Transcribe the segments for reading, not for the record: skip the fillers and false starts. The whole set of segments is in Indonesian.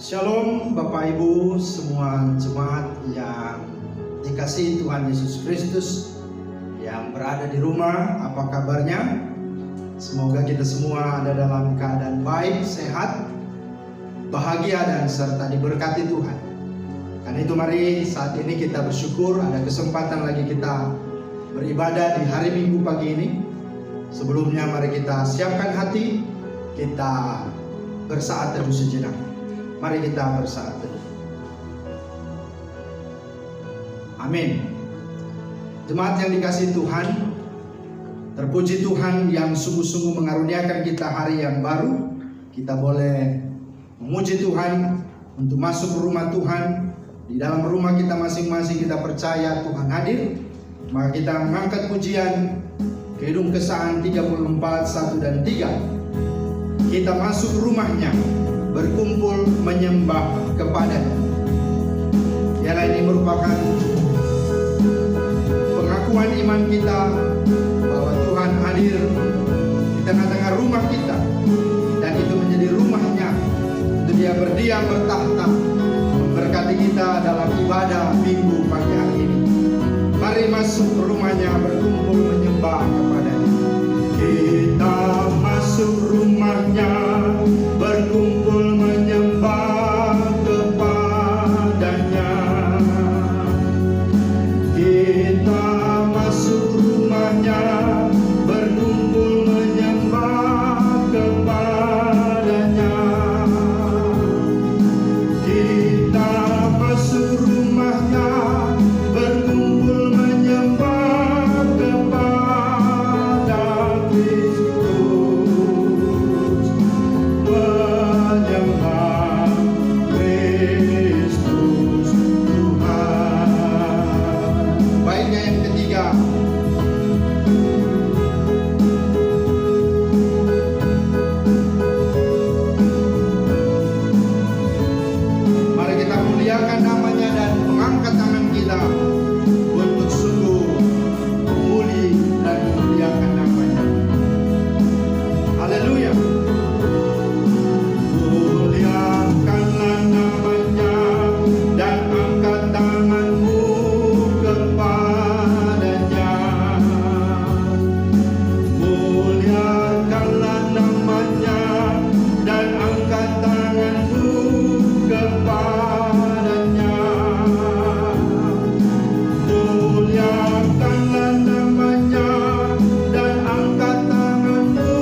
Shalom Bapak Ibu semua jemaat yang dikasihi Tuhan Yesus Kristus, yang berada di rumah, apa kabarnya? Semoga kita semua ada dalam keadaan baik, sehat, bahagia dan serta diberkati Tuhan. Karena itu mari saat ini kita bersyukur ada kesempatan lagi kita beribadah di hari Minggu pagi ini. Sebelumnya mari kita siapkan hati, kita bersaat teduh sejenak. Mari kita bersaat teduh. Amin. Jemaat yang dikasihi Tuhan, terpuji Tuhan yang sungguh-sungguh mengaruniakan kita hari yang baru. Kita boleh memuji Tuhan untuk masuk ke rumah Tuhan. Di dalam rumah kita masing-masing kita percaya Tuhan hadir. Maka kita mengangkat pujian Kidung Kesahan 34, 1 dan 3. Kita masuk rumahnya, berkumpul menyembah kepadanya. Ialah ini merupakan pengakuan iman kita bahwa Tuhan hadir di tengah-tengah rumah kita, dan itu menjadi rumahnya untuk Dia berdiam bertahta memberkati kita dalam ibadah Minggu pagi hari ini. Mari masuk ke rumahnya, berkumpul menyembah kepadanya. Kita masuk rumahnya, berkumpul menyembah kepadanya. Kita masuk rumahnya, berkumpul menyembah kepadanya. Kita masuk rumahnya, berkumpul menyembah kepada Kristus, menyembah Kristus Tuhan. Baiknya yang ketiga, mari kita muliakan namanya dan mengangkat tangan kita untuk sungguh memuji dan memuliakan namanya. Haleluya. Muliakanlah namanya dan angkat tanganmu kepadanya. Muliakanlah namanya dan angkat tanganmu kepadanya. Muliakanlah namanya dan angkat tanganmu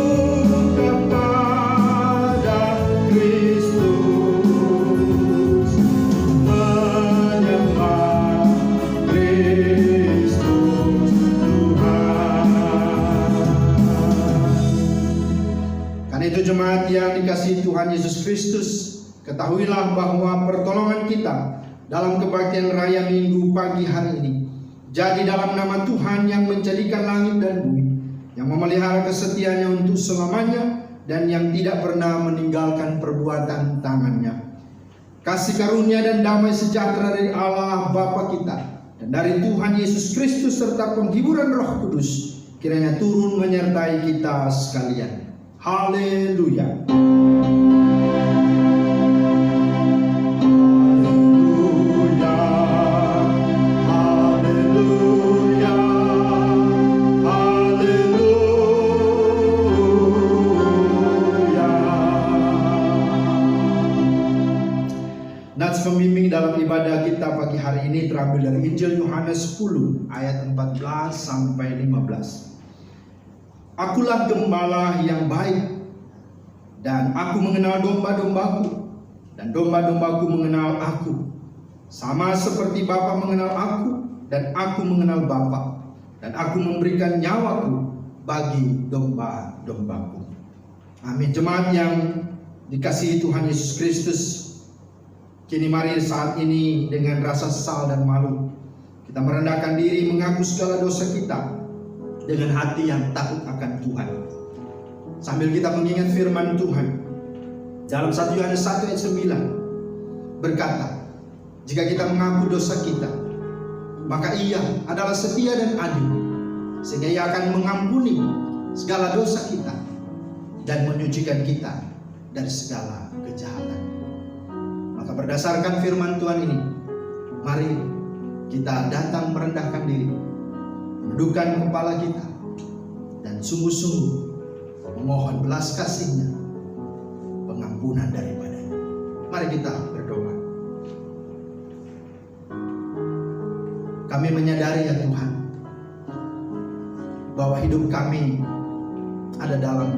kepada Kristus, menyembah Kristus Tuhan. Karena itu jemaat yang dikasihi Tuhan Yesus Kristus, ketahuilah bahwa pertolongan kita dalam kebaktian raya Minggu pagi hari ini jadi dalam nama Tuhan yang menjadikan langit dan bumi, yang memelihara kesetiaannya untuk selamanya, dan yang tidak pernah meninggalkan perbuatan tangannya. Kasih karunia dan damai sejahtera dari Allah Bapa kita dan dari Tuhan Yesus Kristus serta penghiburan Roh Kudus kiranya turun menyertai kita sekalian. Haleluya. Nats pembimbing dalam ibadah kita pagi hari ini terambil dari Injil Yohanes 10 ayat 14 sampai 15. Akulah gembala yang baik, dan aku mengenal domba-dombaku, dan domba-dombaku mengenal aku. Sama seperti Bapa mengenal aku, dan aku mengenal Bapa, dan aku memberikan nyawaku bagi domba-dombaku. Amin. Jemaat yang dikasihi Tuhan Yesus Kristus, kini mari saat ini dengan rasa sesal dan malu kita merendahkan diri, mengaku segala dosa kita dengan hati yang takut akan Tuhan, sambil kita mengingat firman Tuhan dalam 1 Yohanes 1 ayat 9 berkata, jika kita mengaku dosa kita, maka Ia adalah setia dan adil, sehingga Ia akan mengampuni segala dosa kita dan menyucikan kita dari segala kejahatan. Maka berdasarkan firman Tuhan ini, mari kita datang merendahkan diri, menundukkan kepala kita, dan sungguh-sungguh memohon belas kasih-Nya, pengampunan daripadanya. Mari kita berdoa. Kami menyadari ya Tuhan, bahwa hidup kami ada dalam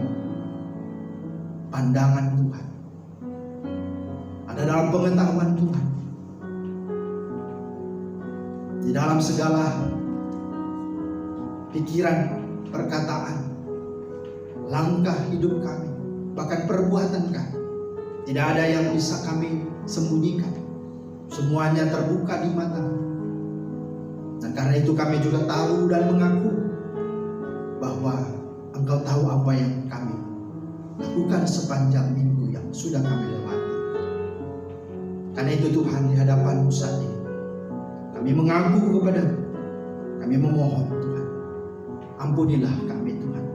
pandangan Tuhan, ada dalam pengetahuan Tuhan. Di dalam segala pikiran, perkataan, langkah hidup kami, bahkan perbuatan kami, tidak ada yang bisa kami sembunyikan. Semuanya terbuka di mata. Dan karena itu kami juga tahu dan mengaku bahwa Engkau tahu apa yang kami lakukan sepanjang minggu yang sudah kami lewati. Karena itu Tuhan, di hadapan-Mu saat ini kami mengaku kepada, kami memohon Tuhan, ampunilah kami Tuhan.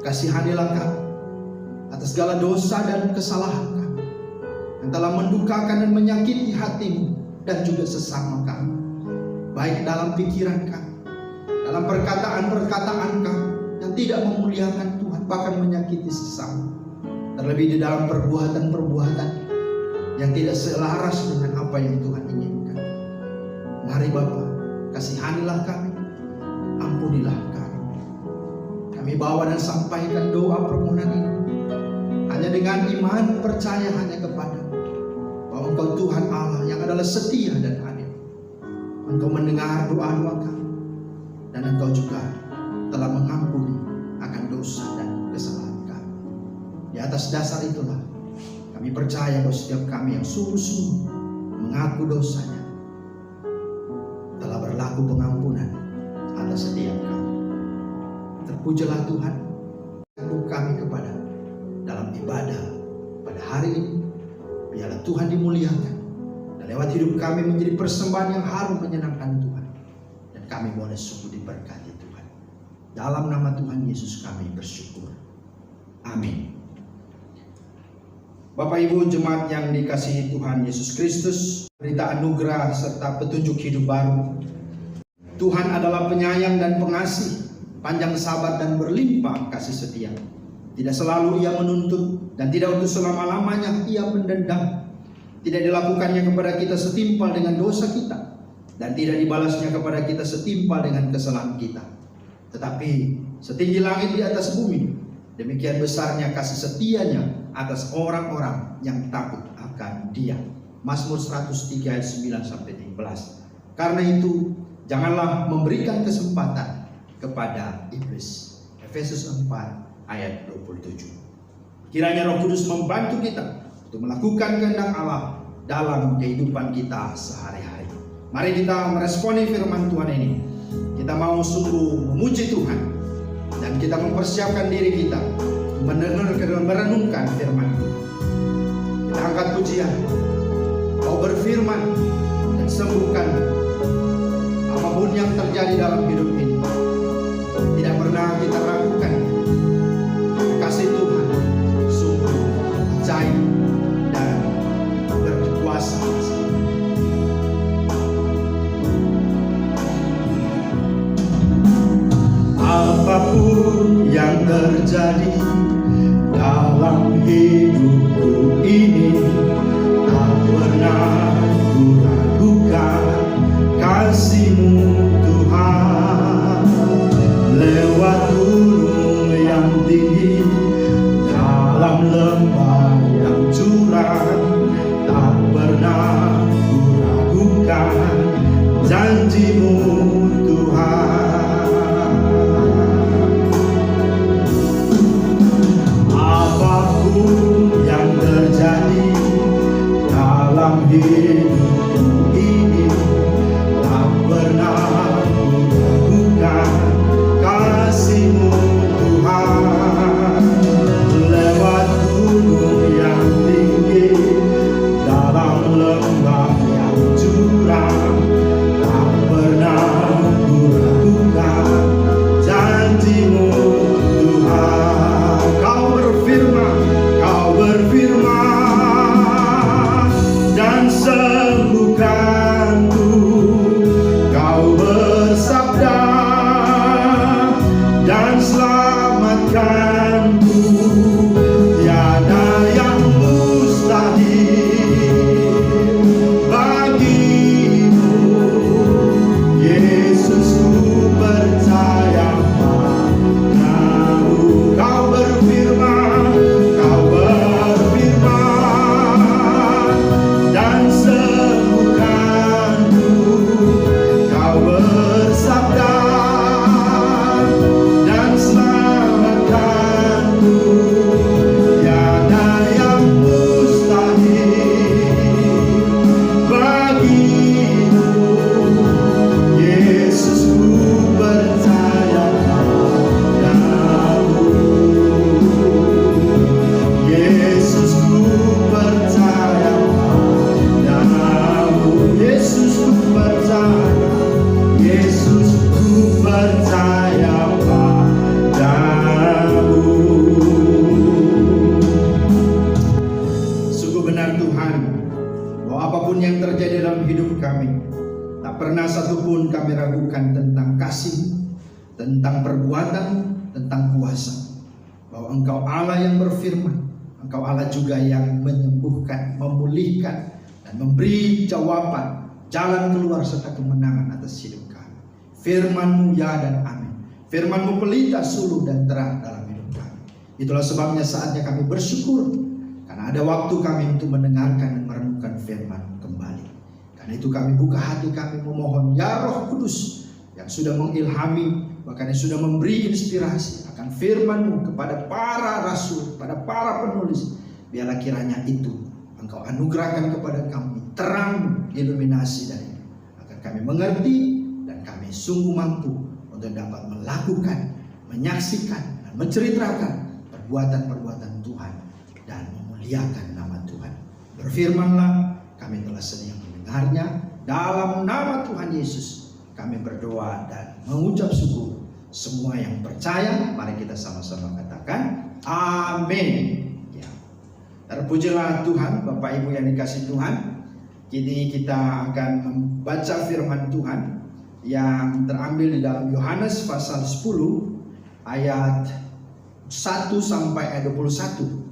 Kasihanilah kami atas segala dosa dan kesalahan kami yang telah mendukakan dan menyakiti hati-Mu dan juga sesama kami, baik dalam pikiran kami, dalam perkataan-perkataan kami yang tidak memuliakan Tuhan, bahkan menyakiti sesama. Terlebih di dalam perbuatan-perbuatan yang tidak selaras dengan apa yang Tuhan inginkan. Mari Bapa, kasihanilah kami, ampunilah kami. Kami bawa dan sampaikan doa permohonan ini hanya dengan iman, percaya hanya kepada bahwa Engkau Tuhan Allah yang adalah setia dan adil. Engkau mendengar doa-doa kami, dan Engkau juga telah mengampuni akan dosa dan kesalahan kami. Di atas dasar itulah kami percaya bahwa setiap kami yang sungguh-sungguh mengaku dosanya, telah berlaku pengampunan atas setiap kami. Terpujilah Tuhan, hidup kami kepada dalam ibadah pada hari ini. Biarlah Tuhan dimuliakan, dan lewat hidup kami menjadi persembahan yang harum menyenangkan Tuhan. Dan kami boleh sungguh diberkati Tuhan. Dalam nama Tuhan Yesus kami bersyukur. Amin. Bapak Ibu jemaat yang dikasihi Tuhan Yesus Kristus, berita anugerah serta petunjuk hidup baru. Tuhan adalah penyayang dan pengasih, panjang sabar dan berlimpah kasih setia. Tidak selalu Ia menuntut, dan tidak untuk selama-lamanya Ia mendendam. Tidak dilakukannya kepada kita setimpal dengan dosa kita, dan tidak dibalasnya kepada kita setimpal dengan kesalahan kita. Tetapi setinggi langit di atas bumi, demikian besarnya kasih setianya atas orang-orang yang takut akan Dia. Mazmur 103 ayat 9-13. Karena itu janganlah memberikan kesempatan kepada iblis. Efesus 4 ayat 27. Kiranya Roh Kudus membantu kita untuk melakukan kehendak Allah dalam kehidupan kita sehari-hari. Mari kita meresponi firman Tuhan ini. Kita mau sungguh memuji Tuhan, dan kita mempersiapkan diri kita mendengarkan dan merenungkan firman Tuhan. Kita angkat pujian. Kau berfirman dan sembuhkan apapun yang terjadi dalam hidup ini. Tidak pernah kita ragukan kasih Tuhan sungguh ajaib dan berkuasa. Apapun yang terjadi dalam hidupku ini, tak pernah ku ragukan kasih-Mu Tuhan. Lewat gunung yang tinggi, dalam lembah yang curam, tak pernah ku ragukan janji-Mu Tuhan. Apapun yang terjadi dalam hidupku ini, tak pernah ku ragukan kasih-Mu Tuhan. Lewat gunung yang tinggi, dalam lembah yang curam, apapun yang terjadi dalam hidup kami, tak pernah satupun kami ragukan tentang kasih, tentang perbuatan, tentang kuasa, bahwa Engkau Allah yang berfirman, Engkau Allah juga yang menyembuhkan, memulihkan, dan memberi jawaban, jalan keluar serta kemenangan atas hidup kami. Firman-Mu ya dan amin. Firman-Mu pelita, suluh dan terang dalam hidup kami. Itulah sebabnya saatnya kami bersyukur, karena ada waktu kami untuk mendengarkan dan merenungkan firman kembali. Karena itu kami buka hati kami memohon, ya Roh Kudus yang sudah mengilhami, bahkan yang sudah memberi inspirasi akan firman-Mu kepada para rasul, kepada para penulis, biarlah kiranya itu Engkau anugerahkan kepada kami terang, iluminasi darinya, agar kami mengerti dan kami sungguh mampu untuk dapat melakukan, menyaksikan, dan menceritakan perbuatan-perbuatan Tuhan dan memuliakan nama Tuhan. Berfirmanlah, kami telah sedia mendengarnya. Dalam nama Tuhan Yesus kami berdoa dan mengucap syukur. Semua yang percaya, mari kita sama-sama katakan amin. Ya. Terpujilah Tuhan, Bapak Ibu yang dikasihi Tuhan. Kini kita akan membaca firman Tuhan yang terambil di dalam Yohanes pasal 10 ayat 1 sampai ayat 21.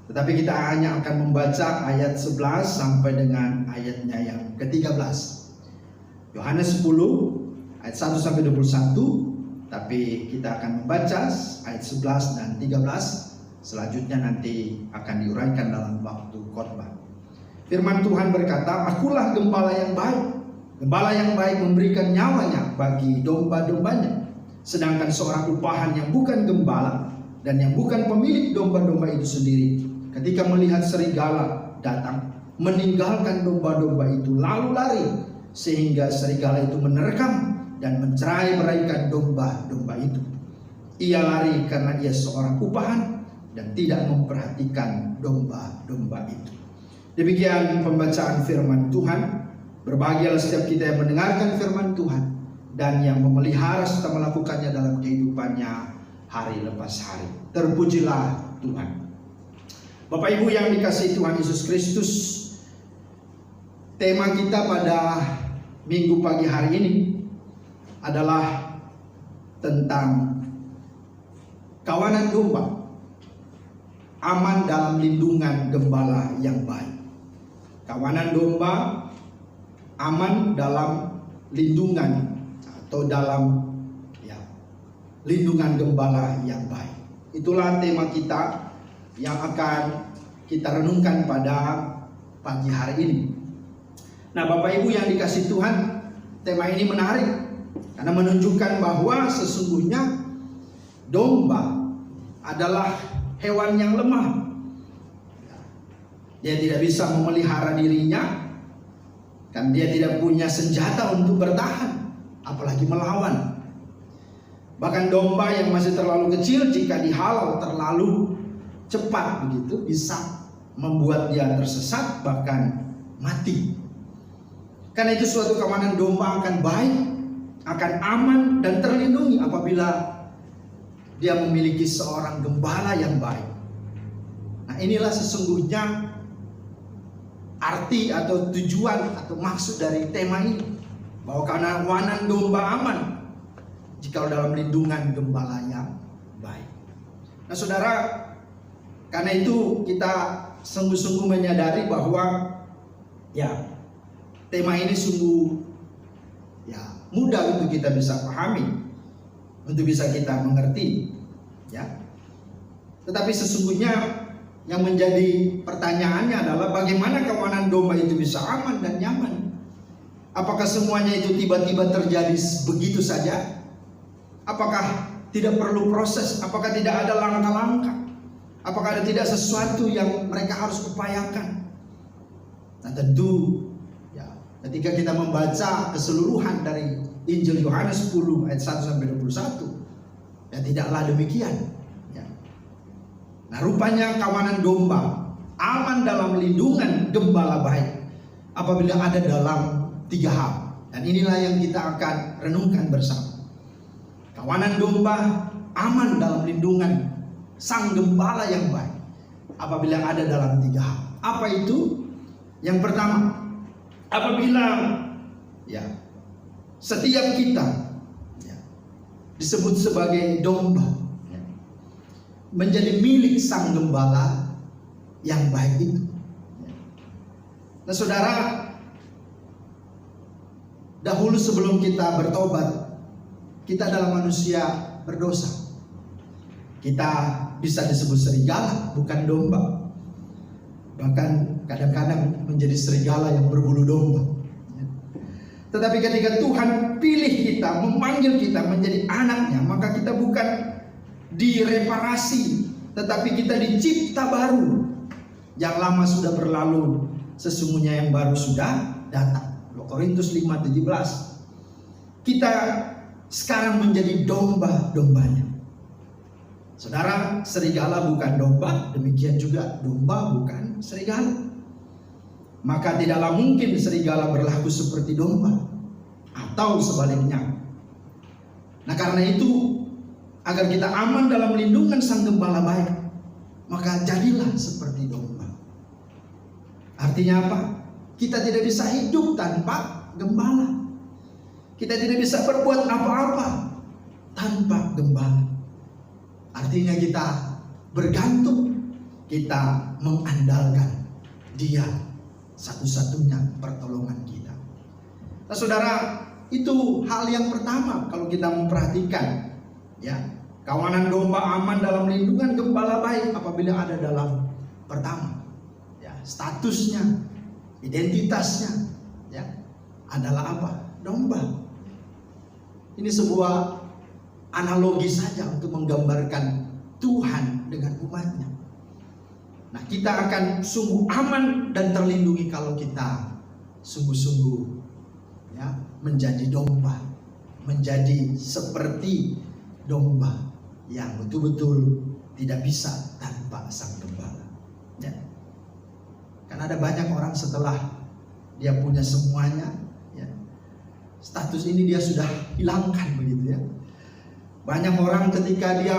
Tetapi kita hanya akan membaca ayat 11 sampai dengan ayatnya yang ke-13. Yohanes 10 ayat 1 sampai 21, tapi kita akan membaca ayat 11 dan 13. Selanjutnya nanti akan diuraikan dalam waktu khotbah. Firman Tuhan berkata, "Akulah gembala yang baik. Gembala yang baik memberikan nyawanya bagi domba-dombanya. Sedangkan seorang upahan yang bukan gembala dan yang bukan pemilik domba-domba itu sendiri, ketika melihat serigala datang, meninggalkan domba-domba itu lalu lari, sehingga serigala itu menerkam dan mencerai-beraikan domba-domba itu. Ia lari karena ia seorang upahan dan tidak memperhatikan domba-domba itu." Demikian pembacaan firman Tuhan. Berbahagialah setiap kita yang mendengarkan firman Tuhan dan yang memelihara serta melakukannya dalam kehidupannya hari lepas hari. Terpujilah Tuhan. Bapak Ibu yang dikasihi Tuhan Yesus Kristus, tema kita pada minggu pagi hari ini adalah tentang kawanan domba, aman dalam lindungan gembala yang baik. Kawanan domba aman dalam lindungan atau dalam lindungan gembala yang baik. Itulah tema kita yang akan kita renungkan pada pagi hari ini. Nah, Bapak Ibu yang dikasihi Tuhan, tema ini menarik karena menunjukkan bahwa sesungguhnya domba adalah hewan yang lemah. Dia tidak bisa memelihara dirinya, kan dia tidak punya senjata untuk bertahan, apalagi melawan. Bahkan domba yang masih terlalu kecil, jika dihalau terlalu cepat begitu, bisa membuat dia tersesat bahkan mati. Karena itu suatu kawanan domba akan baik, akan aman dan terlindungi apabila dia memiliki seorang gembala yang baik. Nah, inilah sesungguhnya arti atau tujuan atau maksud dari tema ini, bahwa kawanan domba aman jika dalam lindungan gembala yang baik. Nah, saudara, karena itu kita sungguh-sungguh menyadari bahwa tema ini sungguh mudah untuk kita bisa pahami, untuk bisa kita mengerti, Tetapi sesungguhnya yang menjadi pertanyaannya adalah bagaimana kawanan domba itu bisa aman dan nyaman? Apakah semuanya itu tiba-tiba terjadi begitu saja? Apakah tidak perlu proses? Apakah tidak ada langkah-langkah? Apakah ada tidak sesuatu yang mereka harus upayakan? Nah, tentu ketika kita membaca keseluruhan dari Injil Yohanes 10 ayat 1 sampai 21, tidaklah demikian. Nah, rupanya kawanan domba aman dalam lindungan gembala baik apabila ada dalam 3 hal. Dan inilah yang kita akan renungkan bersama. Kawanan domba aman dalam lindungan sang gembala yang baik apabila ada dalam 3 hal. Apa itu? Yang pertama, apabila setiap kita disebut sebagai domba, menjadi milik sang gembala yang baik itu. Nah saudara, dahulu sebelum kita bertobat, kita adalah manusia berdosa. Kita bisa disebut serigala, bukan domba. Bahkan kadang-kadang menjadi serigala yang berbulu domba. Tetapi ketika Tuhan pilih kita, memanggil kita menjadi anaknya, maka kita bukan direparasi, tetapi kita dicipta baru. Yang lama sudah berlalu, sesungguhnya yang baru sudah datang. 2 Korintus 5:17. Kita sekarang menjadi domba-dombanya. Saudara, serigala bukan domba, demikian juga domba bukan serigala. Maka tidaklah mungkin serigala berlaku seperti domba, atau sebaliknya. Nah karena itu, agar kita aman dalam lindungan sang gembala baik, maka jadilah seperti domba. Artinya apa? Kita tidak bisa hidup tanpa gembala. Kita tidak bisa berbuat apa-apa tanpa gembala. Artinya kita bergantung, kita mengandalkan Dia satu-satunya pertolongan kita. Nah saudara, itu hal yang pertama kalau kita memperhatikan, kawanan domba aman dalam lindungan gembala baik apabila ada dalam pertama, statusnya, identitasnya, adalah apa? Domba. Ini sebuah analogi saja untuk menggambarkan Tuhan dengan umatnya. Nah kita akan sungguh aman dan terlindungi kalau kita sungguh-sungguh menjadi domba, menjadi seperti domba yang betul-betul tidak bisa tanpa sang gembala. Karena ada banyak orang setelah dia punya semuanya, status ini dia sudah hilangkan begitu. Banyak orang ketika dia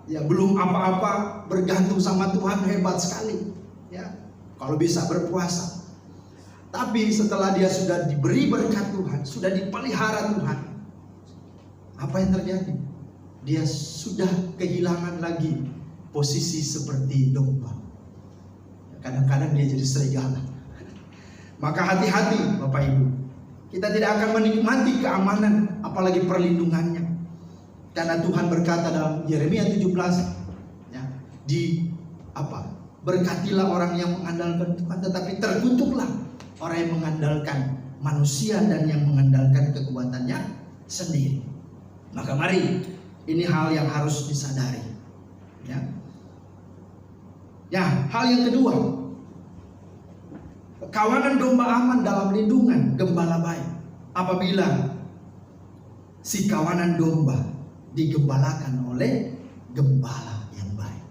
belum apa-apa bergantung sama Tuhan, hebat sekali, kalau bisa berpuasa. Tapi setelah dia sudah diberi berkat Tuhan, sudah dipelihara Tuhan, apa yang terjadi? Dia sudah kehilangan lagi posisi seperti domba. Kadang-kadang dia jadi serigala. Maka hati-hati Bapak Ibu, kita tidak akan menikmati keamanan, apalagi perlindungannya. Karena Tuhan berkata dalam Yeremia 17, berkatilah orang yang mengandalkan Tuhan, tetapi terkutuklah orang yang mengandalkan manusia dan yang mengandalkan kekuatannya sendiri. Maka mari, ini hal yang harus disadari. Hal yang kedua, kawanan domba aman dalam lindungan gembala baik apabila si kawanan domba digembalakan oleh gembala yang baik.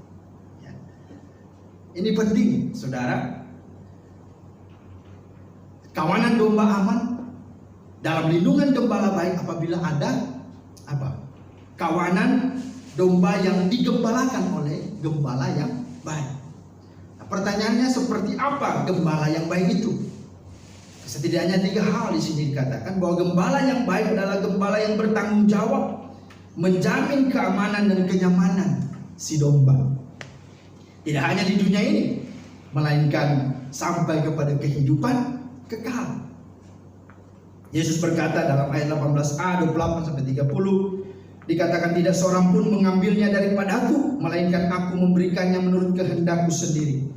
Ini penting, saudara. Kawanan domba aman dalam lindungan gembala baik apabila ada kawanan domba yang digembalakan oleh gembala yang baik. Nah, pertanyaannya seperti apa gembala yang baik itu? Setidaknya 3 hal di sini dikatakan bahwa gembala yang baik adalah gembala yang bertanggung jawab, menjamin keamanan dan kenyamanan si domba. Tidak hanya di dunia ini, melainkan sampai kepada kehidupan kekal. Yesus berkata dalam ayat 18a 28-30, dikatakan tidak seorang pun mengambilnya daripadaku, melainkan aku memberikannya menurut kehendakku sendiri.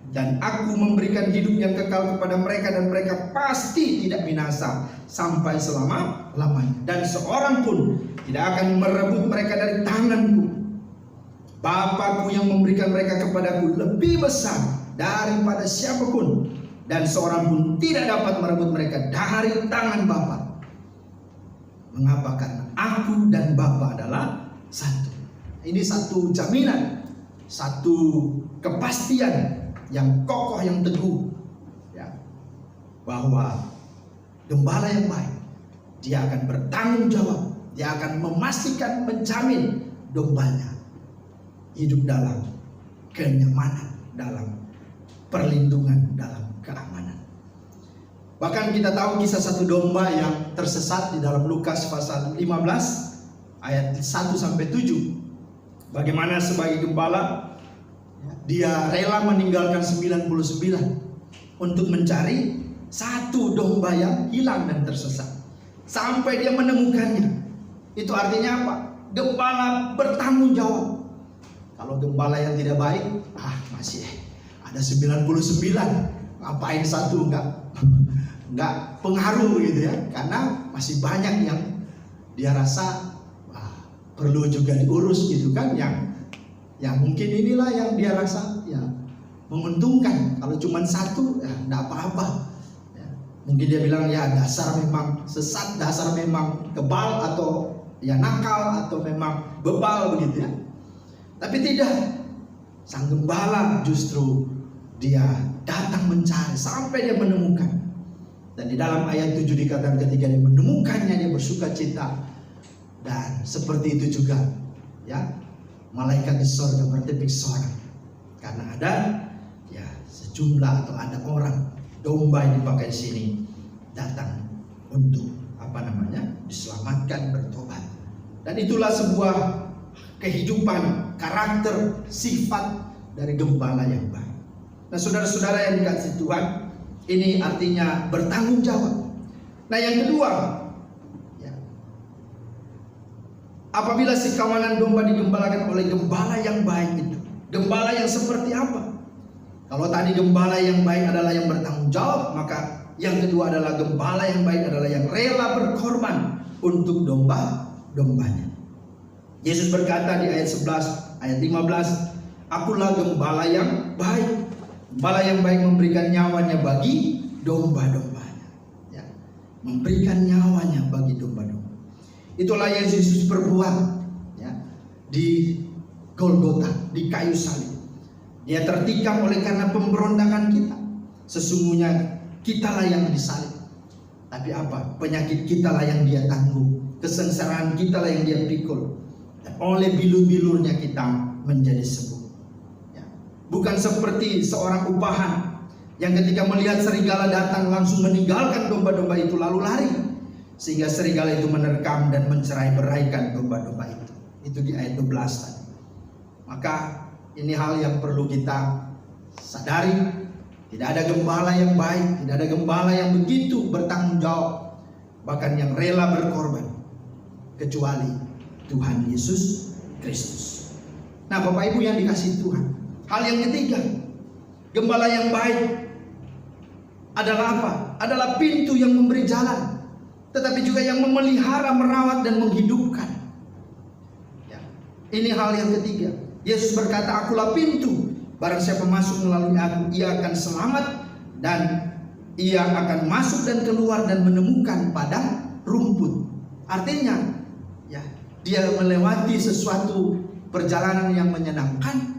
Dan aku memberikan hidup yang kekal kepada mereka, dan mereka pasti tidak binasa sampai selama-lamanya. Dan seorang pun tidak akan merebut mereka dari tanganku. Bapakku yang memberikan mereka kepadaku lebih besar daripada siapapun, dan seorang pun tidak dapat merebut mereka dari tangan Bapa. Mengapa? Karena aku dan Bapa adalah satu. Ini satu jaminan, satu kepastian yang kokoh, yang teguh, bahwa gembala yang baik, dia akan bertanggung jawab, dia akan memastikan, menjamin dombanya hidup dalam kenyamanan, dalam perlindungan, dalam keamanan. Bahkan kita tahu kisah satu domba yang tersesat di dalam Lukas pasal 15 ayat 1 sampai 7. Bagaimana sebagai gembala dia rela meninggalkan 99 untuk mencari satu domba yang hilang dan tersesat sampai dia menemukannya. Itu artinya apa? Gembala bertanggung jawab. Kalau gembala yang tidak baik, masih ada 99, ngapain satu nggak pengaruh gitu ya, karena masih banyak yang dia rasa perlu juga diurus gitu kan, yang mungkin inilah yang dia rasa ya menguntungkan. Kalau cuma satu ya nggak apa-apa ya. Mungkin dia bilang ya dasar memang sesat, dasar memang kebal, atau ya nakal, atau memang bebal begitu ya. Tapi tidak, sang gembala justru dia datang mencari sampai dia menemukan. Dan di dalam ayat 7 dikatakan ketika dia menemukannya dia bersuka cita. Dan seperti itu juga ya, malaikat di sorga bertepik sorak karena ada ya sejumlah atau ada orang domba yang dipakai di sini datang untuk diselamatkan, bertobat. Dan itulah sebuah kehidupan, karakter, sifat dari gembala yang baik. Nah, saudara-saudara yang dikasihi Tuhan, ini artinya bertanggung jawab. Nah, yang kedua, ya, apabila si kawanan domba digembalakan oleh gembala yang baik itu, gembala yang seperti apa? Kalau tadi gembala yang baik adalah yang bertanggung jawab, maka yang kedua adalah gembala yang baik adalah yang rela berkorban untuk domba-dombanya. Yesus berkata di ayat 11, ayat 15, "Akulah gembala yang baik. Gembala yang baik memberikan nyawanya bagi domba-dombanya." Ya, memberikan nyawanya bagi domba-domba. Itulah yang Yesus perbuat ya, di Golgota, di kayu salib. Dia tertikam oleh karena pemberontakan kita. Sesungguhnya kitalah yang disalib. Tapi apa? Penyakit kitalah yang dia tanggung. Kesengsaraan kitalah yang dia pikul. Dan oleh bilur-bilurnya kita menjadi sembuh. Ya. Bukan seperti seorang upahan yang ketika melihat serigala datang langsung meninggalkan domba-domba itu lalu lari. Sehingga serigala itu menerkam dan mencerai-beraikan domba-domba itu. Itu di ayat 12 tadi. Maka ini hal yang perlu kita sadari. Tidak ada gembala yang baik, tidak ada gembala yang begitu bertanggung jawab, bahkan yang rela berkorban, kecuali Tuhan Yesus Kristus. Nah, Bapak Ibu yang dikasihi Tuhan, hal yang ketiga, gembala yang baik adalah apa? Adalah pintu yang memberi jalan, tetapi juga yang memelihara, merawat, dan menghidupkan. Ya, ini hal yang ketiga. Yesus berkata, "Akulah pintu. Barang siapa masuk melalui aku, ia akan selamat dan ia akan masuk dan keluar dan menemukan padang rumput." Artinya, ya, dia melewati sesuatu perjalanan yang menyenangkan,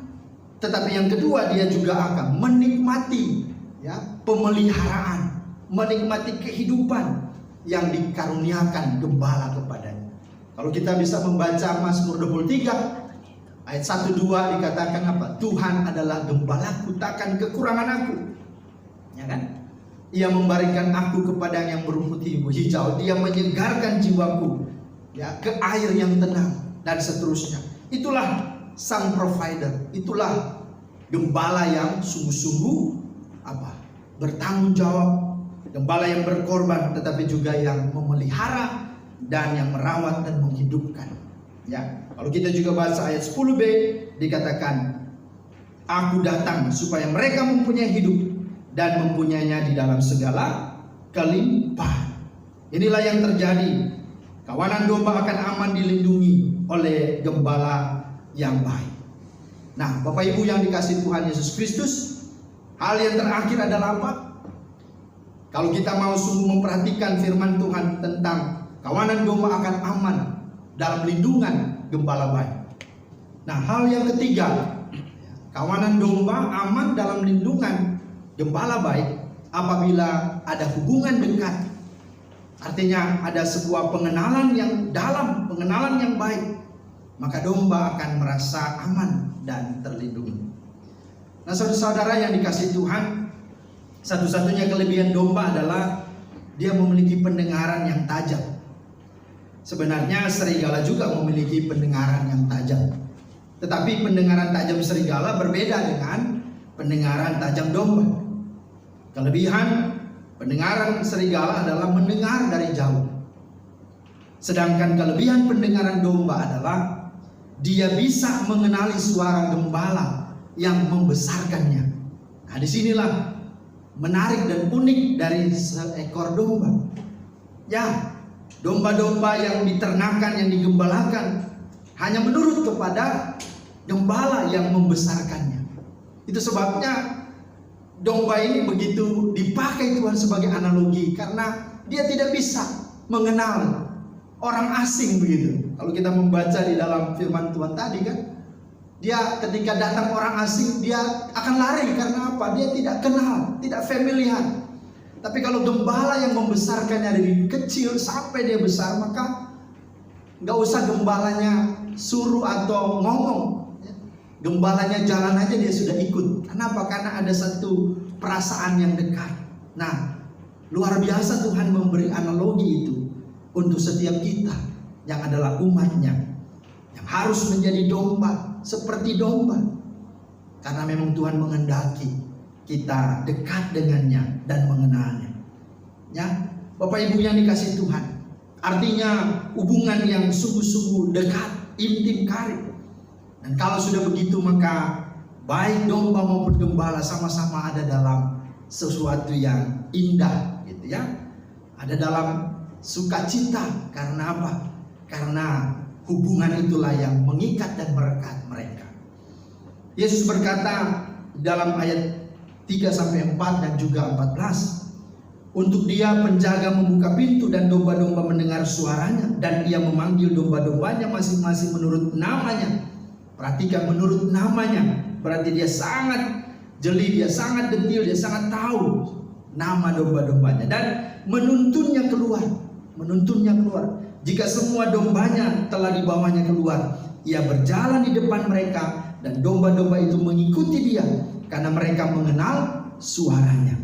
tetapi yang kedua dia juga akan menikmati ya, pemeliharaan, menikmati kehidupan yang dikaruniakan gembala kepadanya. Kalau kita bisa membaca Mazmur 23 ayat 1-2 dikatakan apa? Tuhan adalah gembalaku, takkan kekurangan aku. Ya kan? Ia membaringkan aku ke padang yang berumput hijau. Dia menyegarkan jiwaku ya, ke air yang tenang, dan seterusnya. Itulah sang provider. Itulah gembala yang sungguh-sungguh apa? Bertanggung jawab. Gembala yang berkorban, tetapi juga yang memelihara dan yang merawat dan menghidupkan. Ya, kalau kita juga baca ayat 10b dikatakan, "Aku datang supaya mereka mempunyai hidup dan mempunyainya di dalam segala kelimpahan." Inilah yang terjadi. Kawanan domba akan aman dilindungi oleh gembala yang baik. Nah, Bapak Ibu yang dikasihi Tuhan Yesus Kristus, hal yang terakhir adalah apa? Kalau kita mau sungguh memperhatikan firman Tuhan tentang kawanan domba akan aman dalam lindungan gembala baik. Nah, hal yang ketiga, kawanan domba aman dalam lindungan gembala baik apabila ada hubungan dekat. Artinya ada sebuah pengenalan yang dalam, pengenalan yang baik, maka domba akan merasa aman dan terlindungi. Nah, saudara-saudara yang dikasihi Tuhan, satu-satunya kelebihan domba adalah dia memiliki pendengaran yang tajam. Sebenarnya serigala juga memiliki pendengaran yang tajam. Tetapi pendengaran tajam serigala berbeda dengan pendengaran tajam domba. Kelebihan pendengaran serigala adalah mendengar dari jauh. Sedangkan kelebihan pendengaran domba adalah dia bisa mengenali suara gembala yang membesarkannya. Nah, disinilah menarik dan unik dari seekor domba. Ya, domba-domba yang diternakan, yang digembalakan hanya menurut kepada gembala yang membesarkannya. Itu sebabnya domba ini begitu dipakai Tuhan sebagai analogi, karena dia tidak bisa mengenal orang asing begitu. Kalau kita membaca di dalam firman Tuhan tadi kan, dia ketika datang orang asing dia akan lari karena apa? Dia tidak kenal, tidak familiar. Tapi kalau gembala yang membesarkannya dari kecil sampai dia besar, maka nggak usah gembalanya suruh atau ngomong. Gembalanya jalan aja dia sudah ikut. Kenapa? Karena ada satu perasaan yang dekat. Nah, luar biasa Tuhan memberi analogi itu untuk setiap kita yang adalah umatnya, yang harus menjadi domba seperti domba. Karena memang Tuhan menghendaki kita dekat dengannya dan mengenalnya. Ya, Bapak Ibu yang dikasihi Tuhan, artinya hubungan yang sungguh-sungguh dekat, intim karib. Dan kalau sudah begitu, maka baik domba maupun gembala sama-sama ada dalam sesuatu yang indah, gitu ya. Ada dalam sukacita. Karena apa? Karena hubungan itulah yang mengikat dan merekat mereka. Yesus berkata dalam ayat 3-4 dan juga 14, untuk dia penjaga membuka pintu dan domba-domba mendengar suaranya, dan ia memanggil domba-dombanya masing-masing menurut namanya. Perhatikan, menurut namanya. Berarti dia sangat jeli, dia sangat detil, dia sangat tahu nama domba-dombanya, dan menuntunnya keluar. Menuntunnya keluar. Jika semua dombanya telah dibawanya keluar, ia berjalan di depan mereka, dan domba-domba itu mengikuti dia karena mereka mengenal suaranya.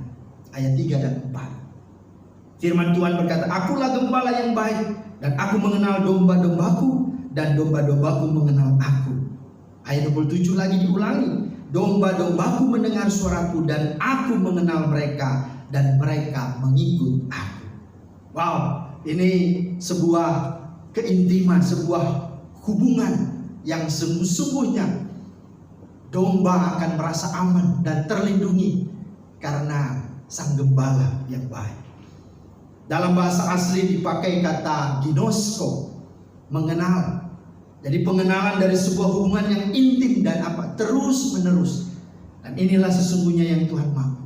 Ayat 3 dan 4. Firman Tuhan berkata, akulah gembala yang baik, dan aku mengenal domba-dombaku, dan domba-dombaku mengenal aku. Ayat 27 lagi diulangi, domba-dombaku mendengar suaraku, dan aku mengenal mereka, dan mereka mengikut aku. Wow, ini sebuah keintiman, sebuah hubungan yang sungguh-sungguhnya domba akan merasa aman dan terlindungi karena sang gembala yang baik. Dalam bahasa asli dipakai kata ginosko, mengenal. Jadi pengenalan dari sebuah hubungan yang intim dan terus menerus. Dan inilah sesungguhnya yang Tuhan mau.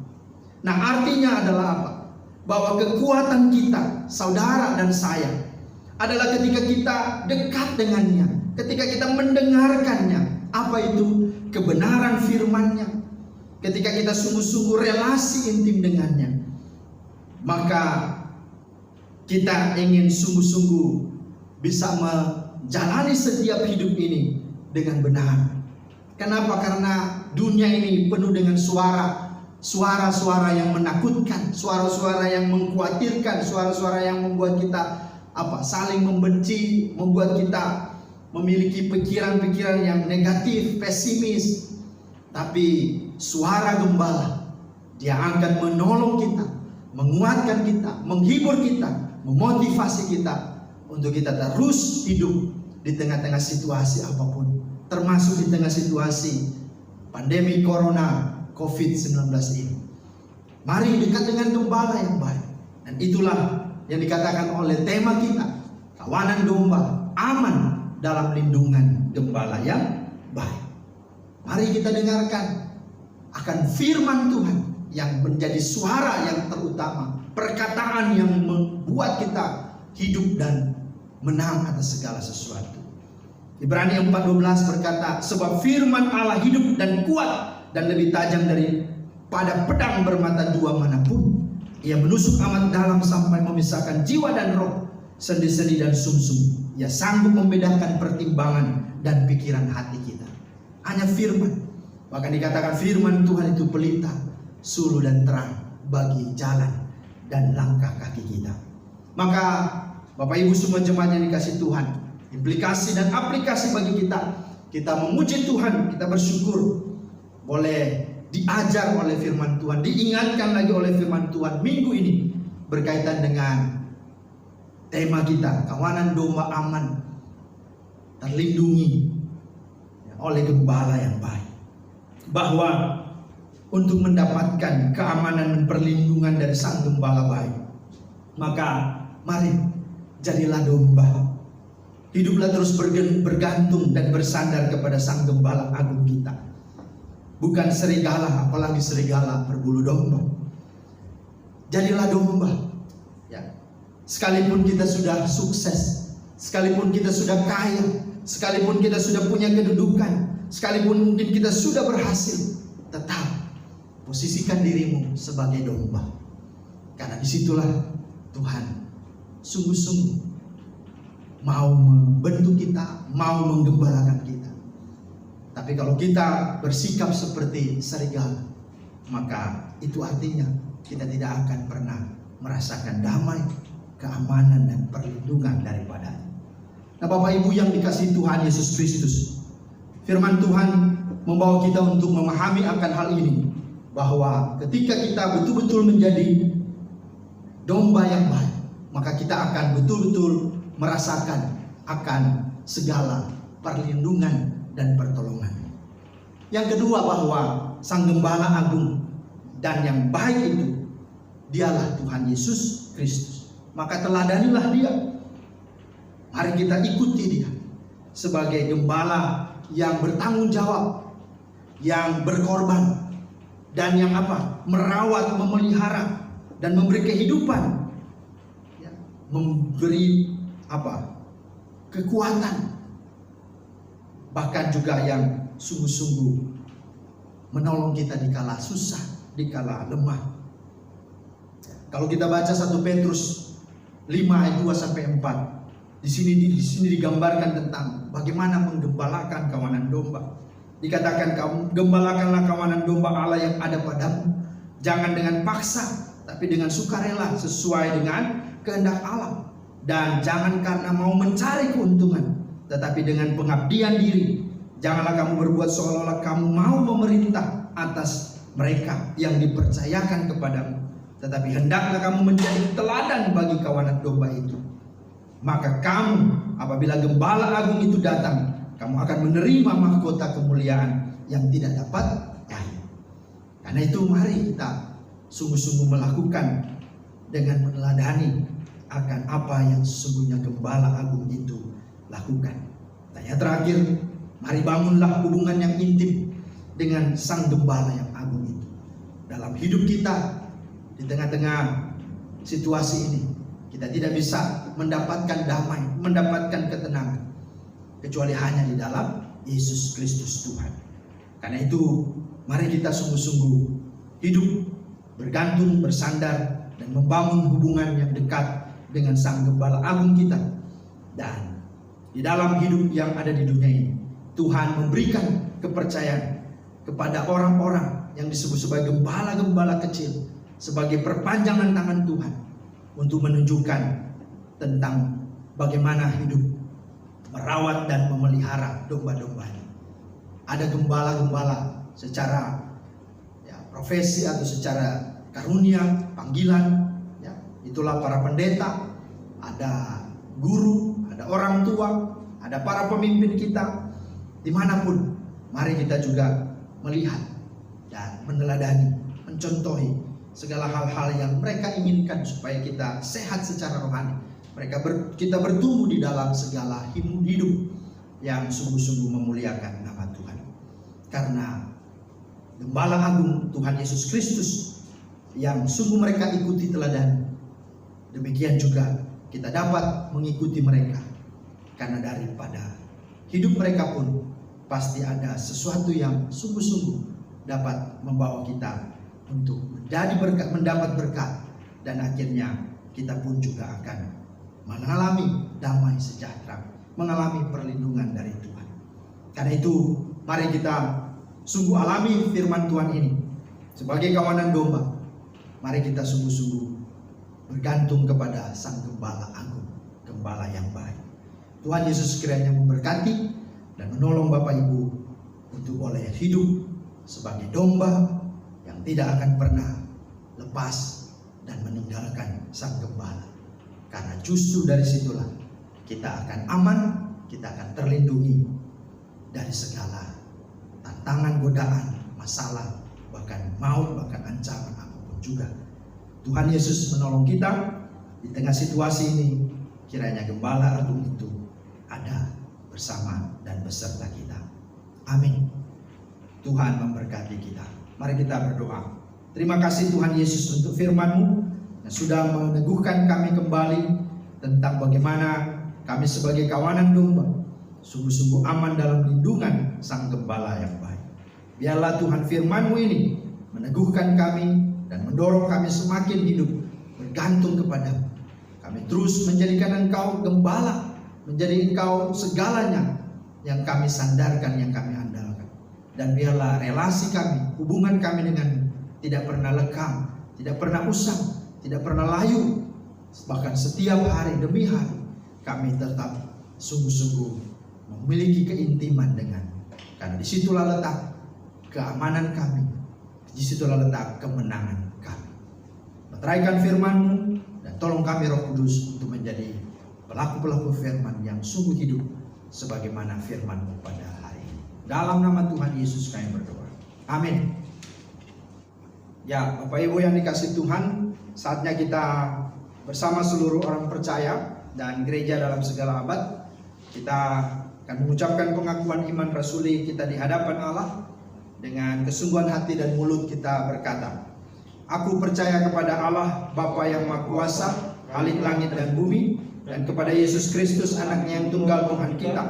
Nah, artinya adalah apa? Bahwa kekuatan kita, saudara dan saya, adalah ketika kita dekat dengannya, ketika kita mendengarkannya. Apa itu? Kebenaran firman-Nya. Ketika kita sungguh-sungguh relasi intim dengannya, maka kita ingin sungguh-sungguh bisa menjalani setiap hidup ini dengan benar. Kenapa? Karena dunia ini penuh dengan suara-suara yang menakutkan, suara-suara yang mengkhawatirkan, suara-suara yang membuat kita saling membenci, membuat kita memiliki pikiran-pikiran yang negatif, pesimis. Tapi suara gembala, dia akan menolong kita, menguatkan kita, menghibur kita, memotivasi kita untuk kita terus hidup di tengah-tengah situasi apapun, termasuk di tengah situasi pandemi corona COVID-19 ini. Mari dekat dengan gembala yang baik. Dan itulah yang dikatakan oleh tema kita, kawanan domba aman dalam lindungan gembala yang baik. Mari kita dengarkan akan firman Tuhan yang menjadi suara yang terutama, perkataan yang membuat kita hidup dan menang atas segala sesuatu. Ibrani 4:12 berkata, sebab firman Allah hidup dan kuat dan lebih tajam daripada pedang bermata dua manapun. Ia menusuk amat dalam sampai memisahkan jiwa dan roh, sendi-sendi dan sumsum. Ia sanggup membedakan pertimbangan dan pikiran hati kita. Hanya firman. Bahkan dikatakan firman Tuhan itu pelita, suluh dan terang bagi jalan dan langkah kaki kita. Maka Bapak Ibu semua jemaat yang dikasih Tuhan, implikasi dan aplikasi bagi kita memuji Tuhan, kita bersyukur boleh diajar oleh firman Tuhan, diingatkan lagi oleh firman Tuhan minggu ini berkaitan dengan tema kita, kawanan domba aman, terlindungi oleh gembala yang baik. Bahwa untuk mendapatkan keamanan dan perlindungan dari sang gembala baik, maka mari jadilah domba. Hiduplah terus bergantung dan bersandar kepada sang gembala agung kita. Bukan serigala, apalagi serigala berbulu domba. Jadilah domba. Ya. Sekalipun kita sudah sukses, sekalipun kita sudah kaya, sekalipun kita sudah punya kedudukan, sekalipun mungkin kita sudah berhasil, tetap posisikan dirimu sebagai domba. Karena disitulah Tuhan sungguh-sungguh mau membentuk kita, mau menggembalakan kita. Tapi kalau kita bersikap seperti serigala, maka itu artinya kita tidak akan pernah merasakan damai, keamanan, dan perlindungan daripadanya. Nah, Bapak Ibu yang dikasihi Tuhan Yesus Kristus, firman Tuhan membawa kita untuk memahami akan hal ini, bahwa ketika kita betul-betul menjadi domba yang baik, maka kita akan betul-betul merasakan akan segala perlindungan dan pertolongan. Yang kedua, bahwa sang gembala agung dan yang baik itu dialah Tuhan Yesus Kristus. Maka teladanilah dia. Mari kita ikuti dia sebagai gembala yang bertanggung jawab, yang berkorban, dan yang merawat, memelihara, dan memberi kehidupan, ya, memberi kekuatan, bahkan juga yang sungguh-sungguh menolong kita dikala susah, dikala lemah. Kalau kita baca 1 Petrus 5 ayat 2 sampai 4, di sini digambarkan tentang bagaimana menggembalakan kawanan domba. Dikatakan, gembalakanlah kawanan domba Allah yang ada padamu, jangan dengan paksa, tapi dengan sukarela sesuai dengan kehendak Allah. Dan jangan karena mau mencari keuntungan, tetapi dengan pengabdian diri. Janganlah kamu berbuat seolah-olah kamu mau memerintah atas mereka yang dipercayakan kepadamu, tetapi hendaklah kamu menjadi teladan bagi kawanan domba itu. Maka kamu, apabila gembala agung itu datang, kamu akan menerima mahkota kemuliaan yang tidak dapat lain. Karena itu mari kita sungguh-sungguh melakukan dengan meneladani akan apa yang sesungguhnya gembala agung itu lakukan. Dan yang terakhir, mari bangunlah hubungan yang intim dengan sang gembala yang agung itu. Dalam hidup kita, di tengah-tengah situasi ini, kita tidak bisa mendapatkan damai, mendapatkan ketenangan, kecuali hanya di dalam Yesus Kristus Tuhan. Karena itu, mari kita sungguh-sungguh hidup bergantung, bersandar, dan membangun hubungan yang dekat dengan sang gembala agung kita. Dan di dalam hidup yang ada di dunia ini, Tuhan memberikan kepercayaan kepada orang-orang yang disebut sebagai gembala-gembala kecil, sebagai perpanjangan tangan Tuhan, untuk menunjukkan tentang bagaimana hidup merawat dan memelihara domba-dombanya. Ada gembala-gembala secara profesi atau secara karunia, panggilan, itulah para pendeta, ada guru, ada orang tua, ada para pemimpin kita. Dimanapun, mari kita juga melihat dan meneladani, mencontohi segala hal-hal yang mereka inginkan supaya kita sehat secara rohani. Kita bertumbuh di dalam segala hidup yang sungguh-sungguh memuliakan nama Tuhan. Karena gembala agung Tuhan Yesus Kristus yang sungguh mereka ikuti teladan, demikian juga kita dapat mengikuti mereka. Karena daripada hidup mereka pun pasti ada sesuatu yang sungguh-sungguh dapat membawa kita untuk menjadi berkat, mendapat berkat, dan akhirnya kita pun juga akan mengalami damai sejahtera, mengalami perlindungan dari Tuhan. Karena itu, mari kita sungguh alami firman Tuhan ini sebagai kawanan domba. Mari kita sungguh-sungguh bergantung kepada Sang Gembala Agung, Gembala yang baik. Tuhan Yesus kiranya memberkati dan menolong Bapak Ibu untuk boleh hidup sebagai domba yang tidak akan pernah lepas dan meninggalkan Sang Gembala. Karena justru dari situlah kita akan aman, kita akan terlindungi dari segala tantangan, godaan, masalah, bahkan maut, bahkan ancaman apapun juga. Tuhan Yesus menolong kita di tengah situasi ini. Kiranya Gembala Agung itu ada bersama dan beserta kita. Amin. Tuhan memberkati kita. Mari kita berdoa. Terima kasih Tuhan Yesus untuk firman-Mu yang sudah meneguhkan kami kembali tentang bagaimana kami sebagai kawanan domba sungguh-sungguh aman dalam lindungan Sang Gembala yang baik. Biarlah Tuhan firman-Mu ini meneguhkan kami dan mendorong kami semakin hidup bergantung kepada-Mu. Kami terus menjadikan Engkau Gembala, menjadi Engkau segalanya yang kami sandarkan, yang kami andalkan. Dan biarlah relasi kami, hubungan kami dengan tidak pernah lekang, tidak pernah usang, tidak pernah layu. Bahkan setiap hari demi hari kami tetap sungguh-sungguh memiliki keintiman dengan. Karena disitulah letak keamanan kami, disitulah letak kemenangan kami. Meteraikan firman-Mu dan tolong kami Roh Kudus untuk menjadi pelaku-pelaku firman yang sungguh hidup sebagaimana firman-Mu pada hari ini. Dalam nama Tuhan Yesus kami berdoa. Amin. Ya, Bapak Ibu yang dikasihi Tuhan, saatnya kita bersama seluruh orang percaya dan gereja dalam segala abad, kita akan mengucapkan pengakuan iman rasuli kita di hadapan Allah. Dengan kesungguhan hati dan mulut kita berkata, aku percaya kepada Allah Bapa yang Maha Kuasa, Khalik langit dan bumi, dan kepada Yesus Kristus anaknya yang tunggal Tuhan kita,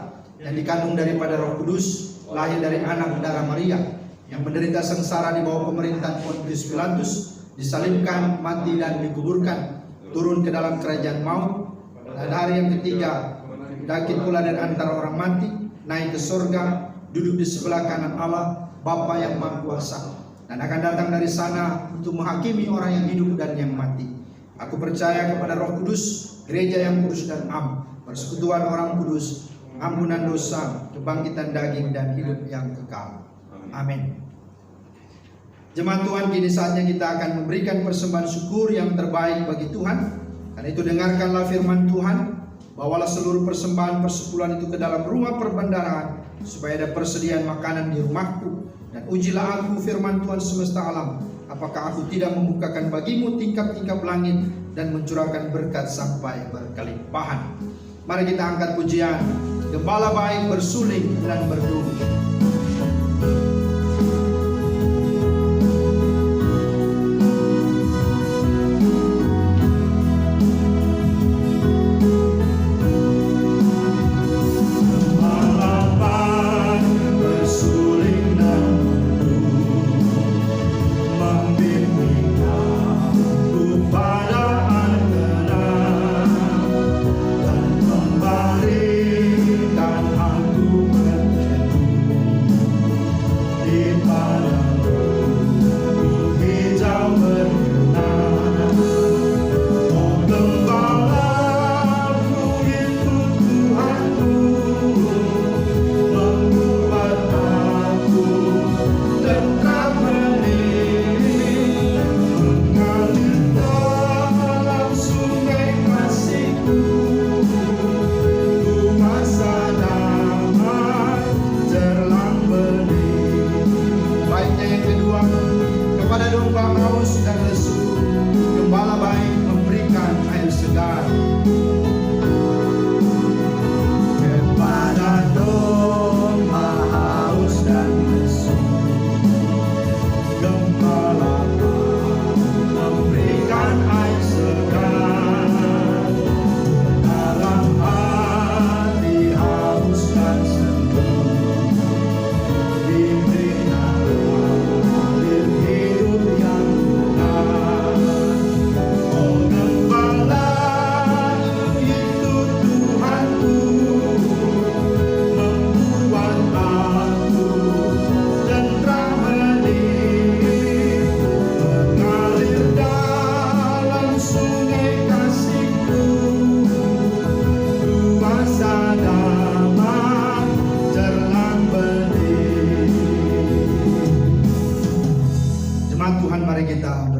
yang dikandung daripada Roh Kudus, lahir dari anak darah Maria, yang menderita sengsara di bawah pemerintahan Pontius Pilatus, disalibkan, mati dan dikuburkan, turun ke dalam kerajaan maut, dan hari yang ketiga bangkit pula dari antara orang mati, naik ke surga, duduk di sebelah kanan Allah Bapa yang Maha Kuasa, dan akan datang dari sana untuk menghakimi orang yang hidup dan yang mati. Aku percaya kepada Roh Kudus, gereja yang kudus dan am, persekutuan orang kudus, ampunan dosa, kebangkitan daging dan hidup yang kekal. Amin. Jemaat Tuhan, kini saatnya kita akan memberikan persembahan syukur yang terbaik bagi Tuhan. Karena itu dengarkanlah firman Tuhan, bawalah seluruh persembahan persepuluhan itu ke dalam rumah perbendaharaan, supaya ada persediaan makanan di rumahku. Dan ujilah aku firman Tuhan semesta alam, apakah aku tidak membukakan bagimu tingkap-tingkap langit dan mencurahkan berkat sampai berkelimpahan. Mari kita angkat pujian, Gembala baik bersuling dan berduri.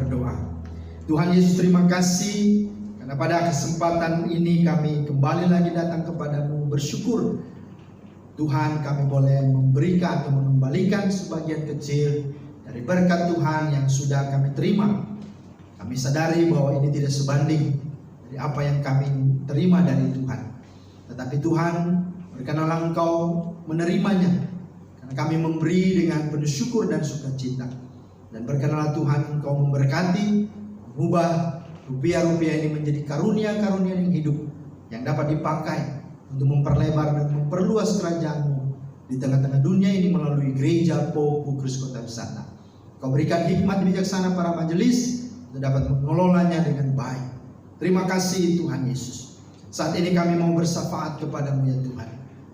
berdoa. Tuhan Yesus, terima kasih karena pada kesempatan ini kami kembali lagi datang kepadamu bersyukur. Tuhan, kami boleh memberikan atau mengembalikan sebagian kecil dari berkat Tuhan yang sudah kami terima. Kami sadari bahwa ini tidak sebanding dari apa yang kami terima dari Tuhan. Tetapi Tuhan, berkenanlah Engkau menerimanya, karena kami memberi dengan penuh syukur dan sukacita. Dan berkenanlah Tuhan, Engkau memberkati, mengubah rupiah-rupiah ini menjadi karunia-karunia yang hidup, yang dapat dipakai untuk memperlebar dan memperluas kerajaan-Mu di tengah-tengah dunia ini melalui gereja Po Bukris Kota Wisata. Kau berikan hikmat bijaksana para majelis untuk dapat mengelolanya dengan baik. Terima kasih Tuhan Yesus. Saat ini kami mau bersyafaat kepadamu ya Tuhan.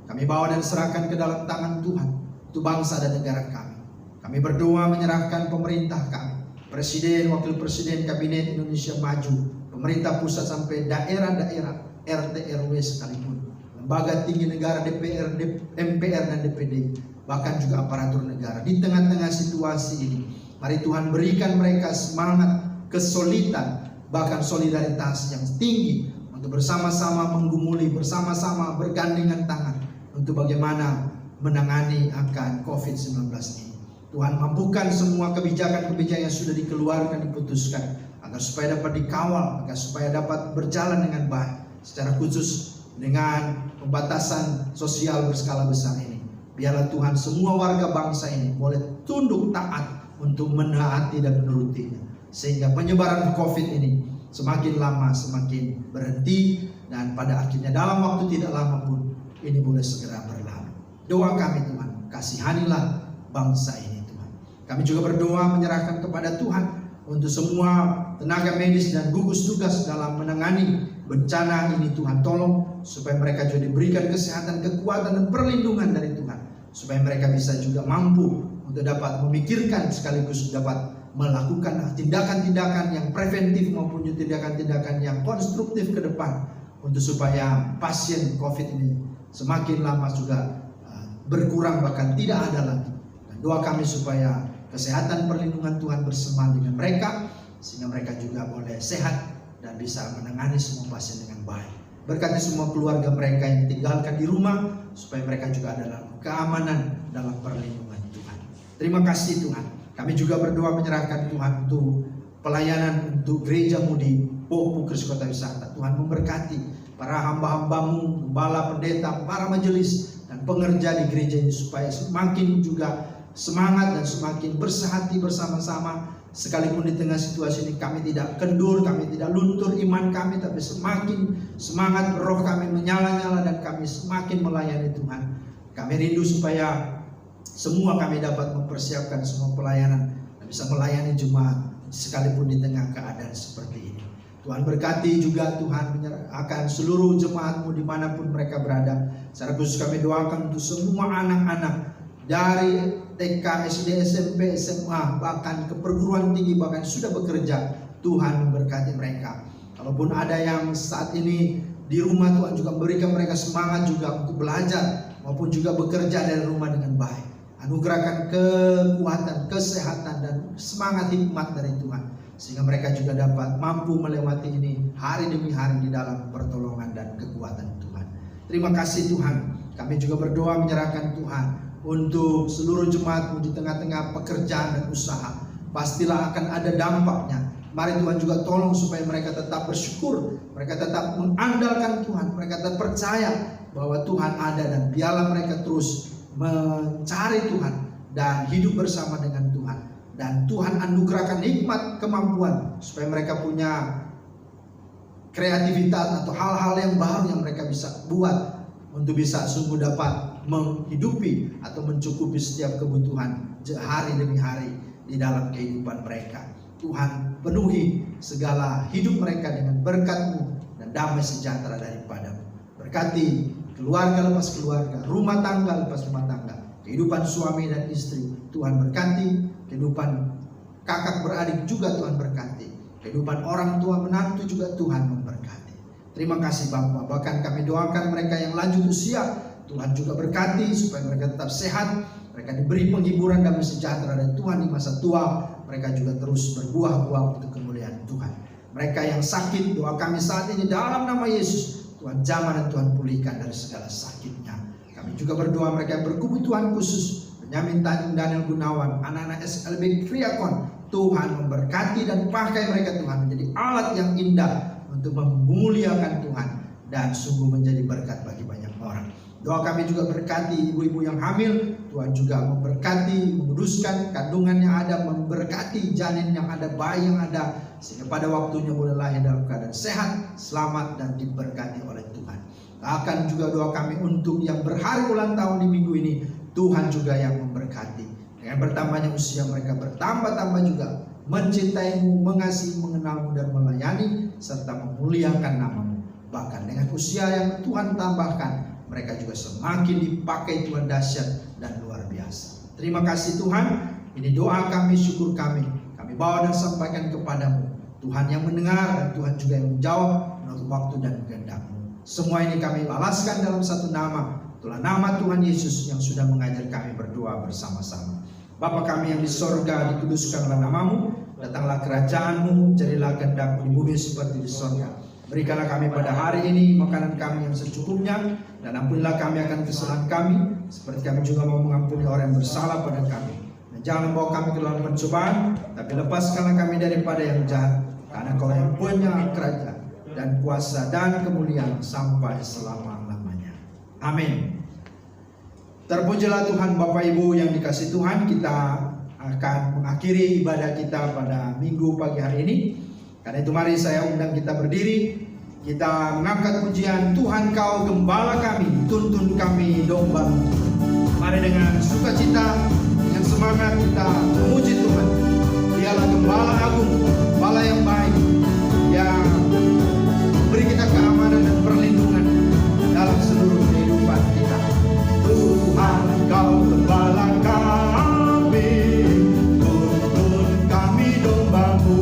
Kami bawa dan serahkan ke dalam tangan Tuhan untuk bangsa dan negara kami. Kami berdoa menyerahkan pemerintah kami, Presiden, Wakil Presiden, Kabinet Indonesia Maju, pemerintah pusat sampai daerah-daerah, RT RW sekalipun, lembaga tinggi negara, DPR, MPR dan DPD, bahkan juga aparatur negara. Di tengah-tengah situasi ini, mari Tuhan berikan mereka semangat, kesulitan, bahkan solidaritas yang tinggi untuk bersama-sama menggumuli, bersama-sama bergandengan tangan untuk bagaimana menangani akan COVID-19 ini. Tuhan, mampukan semua kebijakan-kebijakan yang sudah dikeluarkan, diputuskan, agar supaya dapat dikawal, agar supaya dapat berjalan dengan baik, secara khusus dengan pembatasan sosial berskala besar ini. Biarlah Tuhan semua warga bangsa ini boleh tunduk taat untuk menaati dan menurutinya, sehingga penyebaran COVID ini semakin lama semakin berhenti, dan pada akhirnya dalam waktu tidak lama pun ini boleh segera berlalu. Doa kami Tuhan, kasihanilah bangsa ini Tuhan. Kami juga berdoa menyerahkan kepada Tuhan untuk semua tenaga medis dan gugus tugas dalam menangani bencana ini. Tuhan tolong supaya mereka juga diberikan kesehatan, kekuatan dan perlindungan dari Tuhan, supaya mereka bisa juga mampu untuk dapat memikirkan sekaligus dapat melakukan tindakan-tindakan yang preventif maupun tindakan-tindakan yang konstruktif ke depan, untuk supaya pasien COVID ini semakin lama juga berkurang, bahkan tidak ada lagi. Dan doa kami supaya kesehatan perlindungan Tuhan bersama dengan mereka, sehingga mereka juga boleh sehat dan bisa menangani semua pasien dengan baik. Berkati semua keluarga mereka yang tinggalkan di rumah, supaya mereka juga ada dalam keamanan, dalam perlindungan Tuhan. Terima kasih Tuhan. Kami juga berdoa menyerahkan Tuhan untuk pelayanan untuk gereja-Mu di Po Bukris Kota Wisata. Tuhan memberkati para hamba-hamba-Mu, gembala, pendeta, para majelis dan pengerja di gereja ini, supaya semakin juga semangat dan semakin bersehati bersama-sama. Sekalipun di tengah situasi ini kami tidak kendur, kami tidak luntur iman kami, tapi semakin semangat roh kami menyala-nyala dan kami semakin melayani Tuhan. Kami rindu supaya semua kami dapat mempersiapkan semua pelayanan dan bisa melayani jemaat sekalipun di tengah keadaan seperti ini. Tuhan berkati juga Tuhan akan seluruh jemaat-Mu dimanapun mereka berada. Secara khusus kami doakan untuk semua anak-anak dari TK, SD, SMP, SMA, bahkan ke perguruan tinggi, bahkan sudah bekerja. Tuhan memberkati mereka. Kalaupun ada yang saat ini di rumah, Tuhan juga memberikan mereka semangat juga untuk belajar maupun juga bekerja dari rumah dengan baik. Anugerahkan kekuatan, kesehatan dan semangat hikmat dari Tuhan, sehingga mereka juga dapat mampu melewati ini hari demi hari di dalam pertolongan dan kekuatan Tuhan. Terima kasih Tuhan. Kami juga berdoa menyerahkan Tuhan untuk seluruh jemaat-Mu di tengah-tengah pekerjaan dan usaha. Pastilah akan ada dampaknya. Mari Tuhan juga tolong supaya mereka tetap bersyukur, mereka tetap mengandalkan Tuhan, mereka tetap percaya bahwa Tuhan ada, dan biarlah mereka terus mencari Tuhan dan hidup bersama dengan Tuhan. Dan Tuhan anugerahkan hikmat, kemampuan supaya mereka punya kreativitas atau hal-hal yang baru yang mereka bisa buat untuk bisa sungguh dapat menghidupi atau mencukupi setiap kebutuhan hari demi hari di dalam kehidupan mereka. Tuhan penuhi segala hidup mereka dengan berkat-Mu dan damai sejahtera daripada-Mu. Berkati keluarga lepas keluarga, rumah tangga lepas rumah tangga, kehidupan suami dan istri Tuhan berkati, kehidupan kakak beradik juga Tuhan berkati, kehidupan orang tua menantu juga Tuhan memberkati. Terima kasih Bapa. Bahkan kami doakan mereka yang lanjut usia, Tuhan juga berkati supaya mereka tetap sehat, mereka diberi penghiburan damai sejahtera dari Tuhan di masa tua, mereka juga terus berbuah-buah untuk kemuliaan Tuhan. Mereka yang sakit, doa kami saat ini dalam nama Yesus, Tuhan jamah dan Tuhan pulihkan dari segala sakitnya. Kami juga berdoa mereka yang berkebutuhan khusus, Benyamin Tanjung, Daniel Gunawan, anak-anak SLB Kriakon, Tuhan memberkati dan pakai mereka Tuhan menjadi alat yang indah untuk memuliakan Tuhan dan sungguh menjadi berkat bagi banyak orang. Doa kami juga berkati ibu-ibu yang hamil, Tuhan juga memberkati, menguduskan kandungan yang ada, memberkati janin yang ada, bayi yang ada, sehingga pada waktunya boleh lahir dalam keadaan sehat, selamat, dan diberkati oleh Tuhan. Akan juga doa kami untuk yang berhari ulang tahun di minggu ini, Tuhan juga yang memberkati. Dengan bertambahnya usia mereka bertambah-tambah juga mencintaimu, mengasihi, mengenalmu, dan melayani, serta memuliakan namamu. Bahkan dengan usia yang Tuhan tambahkan, mereka juga semakin dipakai Tuhan dahsyat dan luar biasa. Terima kasih Tuhan, ini doa kami, syukur kami bawa dan sampaikan kepadamu. Tuhan yang mendengar dan Tuhan juga yang menjawab menurut waktu dan kehendak-Mu. Semua ini kami balaskan dalam satu nama, itulah nama Tuhan Yesus yang sudah mengajar kami berdoa bersama-sama. Bapa kami yang di sorga, dikuduskanlah namamu, datanglah kerajaan-Mu, jadilah kehendak-Mu di bumi seperti di sorga. Berikanlah kami pada hari ini makanan kami yang secukupnya, dan ampunilah kami akan kesalahan kami, seperti kami juga mau mengampuni orang yang bersalah pada kami. Dan jangan membawa kami ke dalam pencobaan, tapi lepaskanlah kami daripada yang jahat, karena Kau yang punya kerajaan dan kuasa dan kemuliaan sampai selama-lamanya. Amin. Terpujilah Tuhan. Bapak Ibu yang dikasihi Tuhan, kita akan mengakhiri ibadah kita pada minggu pagi hari ini. Karena itu mari saya undang kita berdiri, kita mengangkat pujian, Tuhan Kau Gembala kami, tuntun kami domba. Mari dengan sukacita, dengan semangat kita memuji Tuhan. Dialah Gembala agung, Gembala yang baik, yang beri kita keamanan dan perlindungan dalam seluruh kehidupan kita. Tuhan Kau Gembala kami, tuntun kami domba-Mu.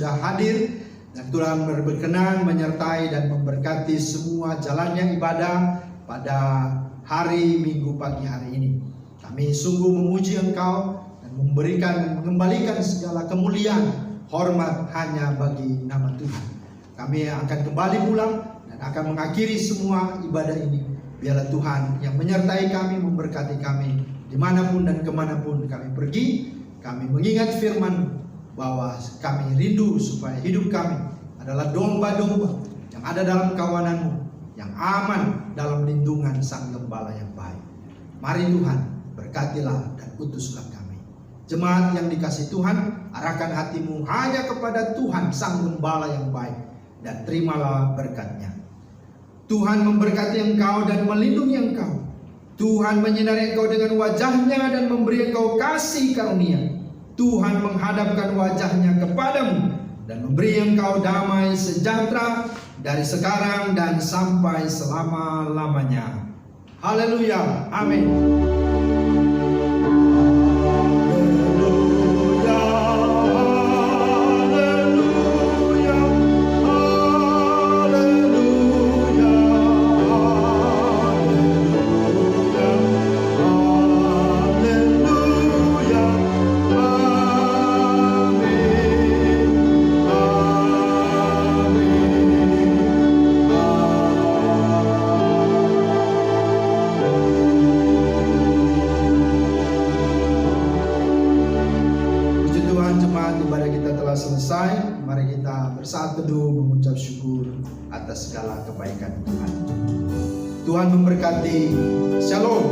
Hadir dan Tuhan berkenan menyertai dan memberkati semua jalannya ibadah pada hari Minggu pagi hari ini. Kami sungguh memuji Engkau dan memberikan dan mengembalikan segala kemuliaan, hormat hanya bagi nama Tuhan. Kami akan kembali pulang dan akan mengakhiri semua ibadah ini. Biarlah Tuhan yang menyertai kami, memberkati kami dimanapun dan kemanapun kami pergi. Kami mengingat firman bahwa kami rindu supaya hidup kami adalah domba-domba yang ada dalam kawanan-Mu, yang aman dalam lindungan Sang Gembala yang baik. Mari Tuhan, berkatilah dan utuslah kami. Jemaat yang dikasihi Tuhan, arahkan hatimu hanya kepada Tuhan Sang Gembala yang baik, dan terimalah berkat-Nya. Tuhan memberkati engkau dan melindungi engkau. Tuhan menyinari engkau dengan wajah-Nya dan memberi engkau kasih karunia. Tuhan menghadapkan wajah-Nya kepadamu dan memberi engkau damai sejahtera dari sekarang dan sampai selama-lamanya. Haleluya. Amin. teduh mengucap syukur atas segala kebaikan Tuhan. Tuhan memberkati. Shalom.